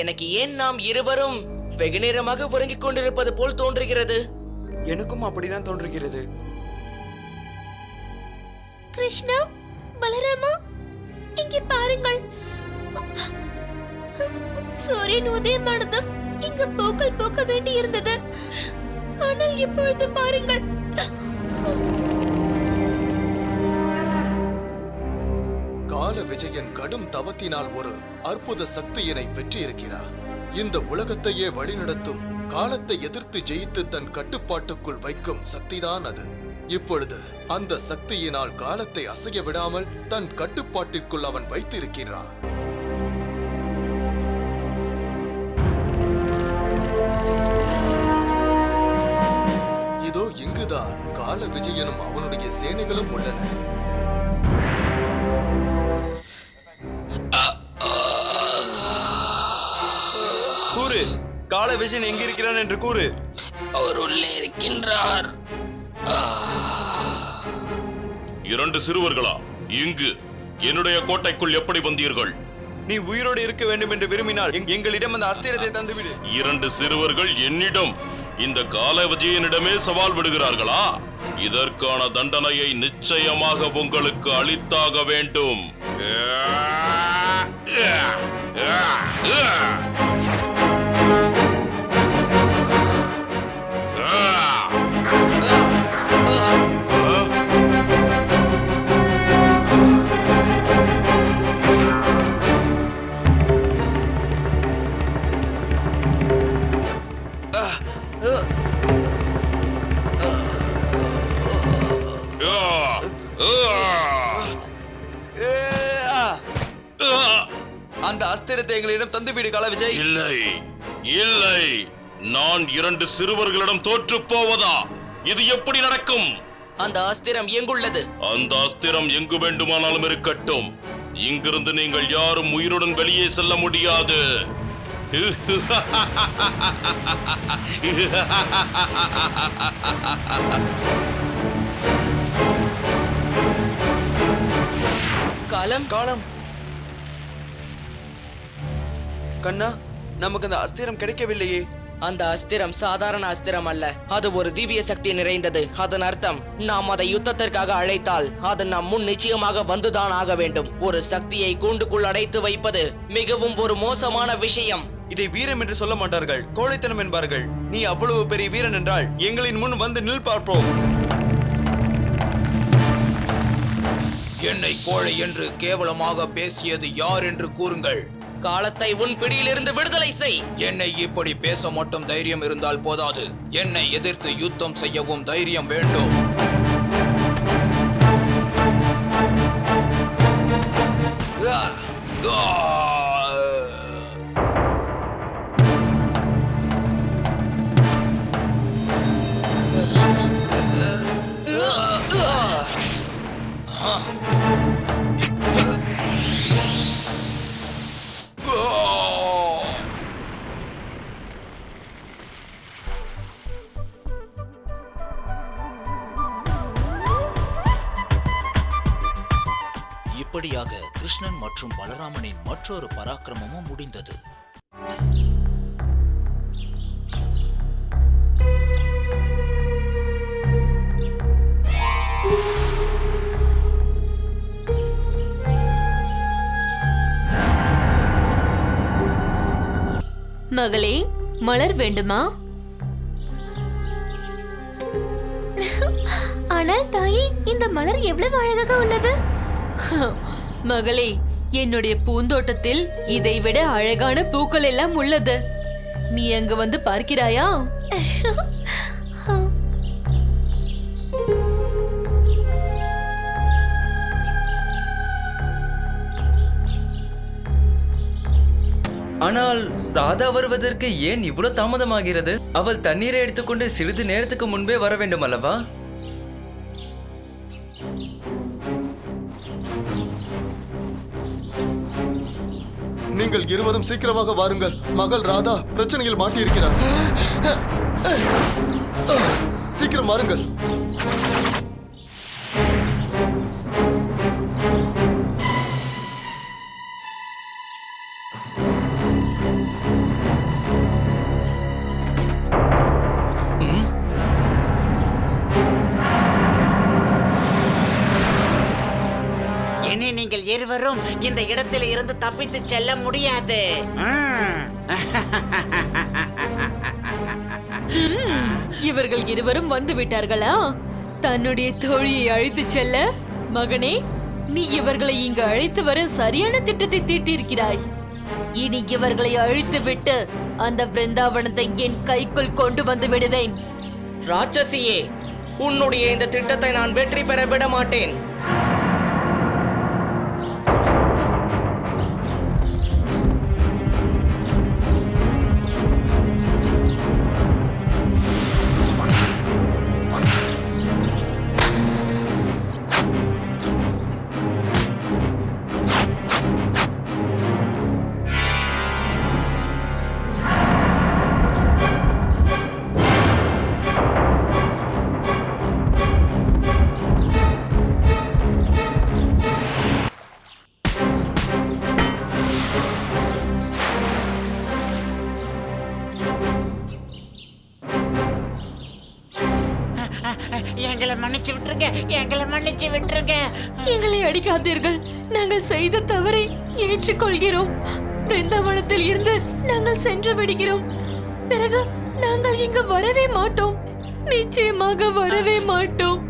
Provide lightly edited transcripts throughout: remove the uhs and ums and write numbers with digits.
எனக்கு ஏன் நாம் இருவரும் வெகு நேரமாக உறங்கிக் கொண்டிருப்பது போல் தோன்றுகிறது. எனக்கும் அப்படிதான் தோன்றுகிறது. கிருஷ்ணா, பலராமா, இங்கே பாருங்கள். சூரியன் உதயமானதும் இங்கு பூக்கள் பூக்க வேண்டி இருந்தது. ஆனால் இப்பொழுது பாருங்கள். கால விஜயன் கடும் தவத்தினால் ஒரு அற்புத சக்தியினை பெற்றிருக்கிறார். இந்த உலகத்தையே வழிநடத்தும், காலத்தை எதிர்த்து ஜெயித்து தன் கட்டுப்பாட்டுக்குள் வைக்கும் சக்திதான் அது. இப்பொழுது அந்த சக்தியினால் காலத்தை அசைய விடாமல் தன் கட்டுப்பாட்டிற்குள் அவன் வைத்திருக்கிறான். இதோ இங்குதான் கால விஜயனும் அவனுடைய சேனைகளும் உள்ளன. கூறு, கால விஜயன் எங்க இருக்கிறான் என்று கூறு. அவர் உள்ளே இருக்கின்றார். இரண்டு சிறுவர்களா இங்கு என்னுடைய கோட்டைக்குள் எப்படி வந்தீர்கள்? நீ உயிரோடு இருக்க வேண்டும் என்று விரும்பினால் எங்களிடம் அந்த அஸ்திரத்தை தந்துவிடு. இரண்டு சிறுவர்கள் என்னிடம், இந்த கால விஜயனிடமே சவால் விடுகிறார்களா? இதற்கான தண்டனையை நிச்சயமாக உங்களுக்கு அளித்தாக வேண்டும். அந்த அஸ்திரத்தை எங்களிடம் தந்துவிடு கால விஜய். இல்லை இல்லை, நான் இரண்டு சிறுவர்களிடம் தோற்று போவதா? இது எப்படி நடக்கும்? அந்த அஸ்திரம் எங்குள்ளது? அந்த அஸ்திரம் எங்கு வேண்டுமானாலும் இருக்கட்டும். இங்கிருந்து நீங்கள் யாரும் உயிருடன் வெளியே செல்ல முடியாது. காலம் காலம் கண்ணா, நமக்கு அந்த அஸ்திரம் கிடைக்கவில்லையே. அந்த அஸ்திரம் சாதாரண அஸ்திரம் அல்ல, அது ஒரு திவ்ய சக்தி நிறைந்தது. அதன் அர்த்தம், நாம் அதை யுத்தத்திற்காக அழைத்தால் அது நம் முன் நிச்சயமாக வந்துதான் ஆக வேண்டும். ஒரு சக்தியை கூண்டுக்குள் அடைத்து வைப்பது மிகவும் ஒரு மோசமான விஷயம். இதை வீரம் என்று சொல்ல மாட்டார்கள், கோழைத்தனம் என்பார்கள். நீ அவ்வளவு பெரிய வீரன் என்றால் எங்களின் முன் வந்து நில் பார்ப்போம். என்னை கோழை என்று கேவலமாக பேசியது யார் என்று கூறுங்கள். காலத்தை உன் பிடியிலிருந்து விடுதலை செய். என்னை இப்படி பேச மட்டும் தைரியம் இருந்தால் போதாது, என்னை எதிர்த்து யுத்தம் செய்யவும் தைரியம் வேண்டும். இப்படியாக கிருஷ்ணன் மற்றும் பலராமனின் மற்றொரு பராக்கிரமமும் முடிந்தது. மகளே, மலர் வேண்டுமா? ஆனால் தாயே, இந்த மலர் எவ்வளவு அழகாக உள்ளது. மகளே, என்னுடைய பூந்தோட்டத்தில் இதைவிட அழகான பூக்கள் எல்லாம் உள்ளது. நீ அங்கு வந்து பார்க்கிறாயா? ஆனால் ராதா வருவதற்கு ஏன் இவ்வளவு தாமதமாகிறது? அவள் தண்ணீரை எடுத்துக்கொண்டு சிறிது நேரத்துக்கு முன்பே வர வேண்டும் அல்லவா? நீங்கள் இருவரும் சீக்கிரமாக வாருங்கள். மகள் ராதா பிரச்சனையில் மாட்டியிருக்கிறார். சீக்கிரம் வாருங்கள். இருவரும் இந்த இடத்தில் இருந்து தப்பித்து செல்ல முடியாது. இவர்கள் இருவரும் வந்து விட்டார்களா? தன்னுடைய தோழியை அழைத்து செல்ல? மகனே, நீ இவர்களை இங்கு அழைத்து வர சரியான திட்டத்தை தீட்டியிருக்கிறாய். இனி இவர்களை அழித்து விட்டு அந்த பிருந்தாவனத்தை என் கைக்குள் கொண்டு வந்து விடுவேன். ராட்சசியே, உன்னுடைய இந்த திட்டத்தை நான் வெற்றி பெற விட மாட்டேன். எங்களை மன்னிச்சு விட்டுருங்க, எங்களை மன்னிச்சு விட்டுருங்க. எங்களை அடிக்காதீர்கள். நாங்கள் செய்த தவறை ஏற்றுக்கொள்கிறோம். பிருந்தாவனத்தில் இருந்து நாங்கள் சென்று விடுகிறோம். பிறகு நாங்கள் இங்கு வரவே மாட்டோம். நிச்சயமாக வரவே மாட்டோம்.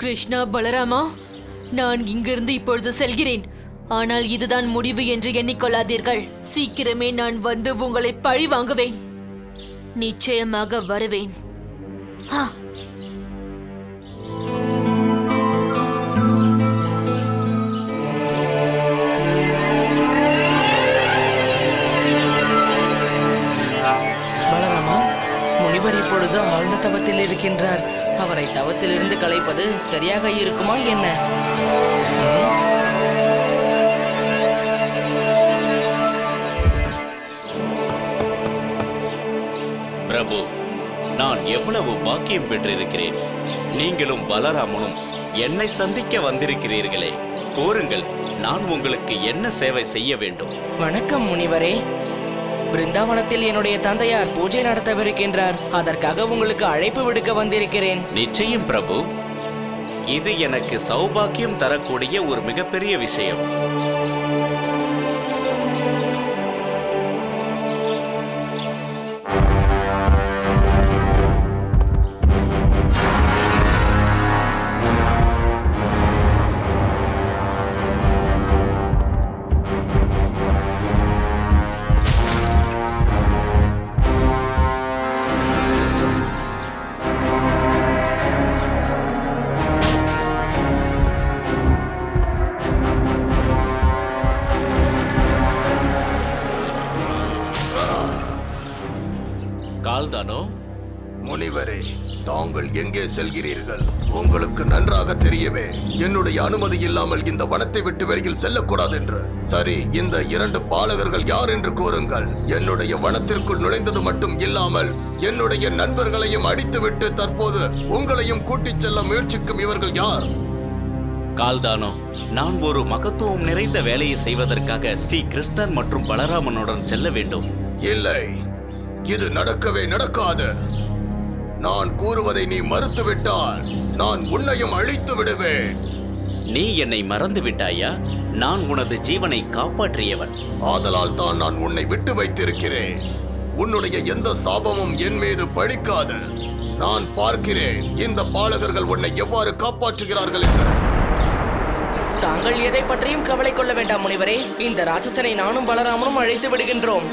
கிருஷ்ணா, பலராமா, நான் இங்கிருந்து இப்பொழுது செல்கிறேன். ஆனால் இதுதான் முடிவு என்று எண்ணிக்கொள்ளாதீர்கள். சீக்கிரமே நான் வந்து உங்களை பழி வாங்குவேன். நிச்சயமாக வருவேன். பலராமா, முனிவர் இப்பொழுது ஆழ்ந்த தவத்தில் இருக்கின்றார். அவரை தவத்திலிருந்து கலைப்பது சரியாக இருக்குமா என்ன? பிரபு, நான் எவ்வளவு பாக்கியம் பெற்றிருக்கிறேன். நீங்களும் பலராமனும் என்னை சந்திக்க வந்திருக்கிறீர்களே. கூறுங்கள், நான் உங்களுக்கு என்ன சேவை செய்ய வேண்டும்? வணக்கம் முனிவரே. பிருந்தாவனத்தில் என்னுடைய தந்தையார் பூஜை நடத்தவிருக்கின்றார். அதற்காக உங்களுக்கு அழைப்பு விடுக்க வந்திருக்கிறேன். நிச்சயம் பிரபு, இது எனக்கு சௌபாக்கியம் தரக்கூடிய ஒரு மிகப்பெரிய விஷயம். கால்தானோ? முனிவரே, தாங்கள் எங்கே செல்கிறீர்கள்? உங்களுக்கு நன்றாக தெரியவே என்னுடைய அனுமதி இல்லாமல் இந்த வனத்தை விட்டு வெளியில் செல்லக்கூடாது என்று. சரி, இந்த 2 பாலகர்கள் யார் என்று கூறுங்கள். என்னுடைய வனத்திற்குள் நுழைந்தது மட்டும் இல்லாமல் என்னுடைய நண்பர்களையும் அடித்துவிட்டு தற்போது உங்களையும் கூட்டிச் செல்ல முயற்சிக்கும் இவர்கள் யார்? கால்தானோ, நான் ஒரு மகத்துவம் நிறைந்த வேலையை செய்வதற்காக ஸ்ரீ கிருஷ்ணன் மற்றும் பலராமனுடன் செல்ல வேண்டும். இல்லை, இது நடக்கவே நடக்காது. நான் கூறுவதை நீ மறுத்துவிட்டால் நான் உன்னையும் அழித்து விடுவேன். நீ என்னை மறந்து விட்டாயா? நான் உனது ஜீவனை காப்பாற்றியவன். ஆதலால் தான் நான் உன்னை விட்டு வைத்திருக்கிறேன். உன்னுடைய எந்த சாபமும் என் மீது பழிக்காது. நான் பார்க்கிறேன் இந்த பாலகர்கள் உன்னை எவ்வாறு காப்பாற்றுகிறார்கள் என்று. தாங்கள் எதை பற்றியும் கவலை கொள்ள வேண்டாம் முனிவரே. இந்த ராட்சசனை நானும் பலராமனும் அழைத்து விடுகின்றோம்.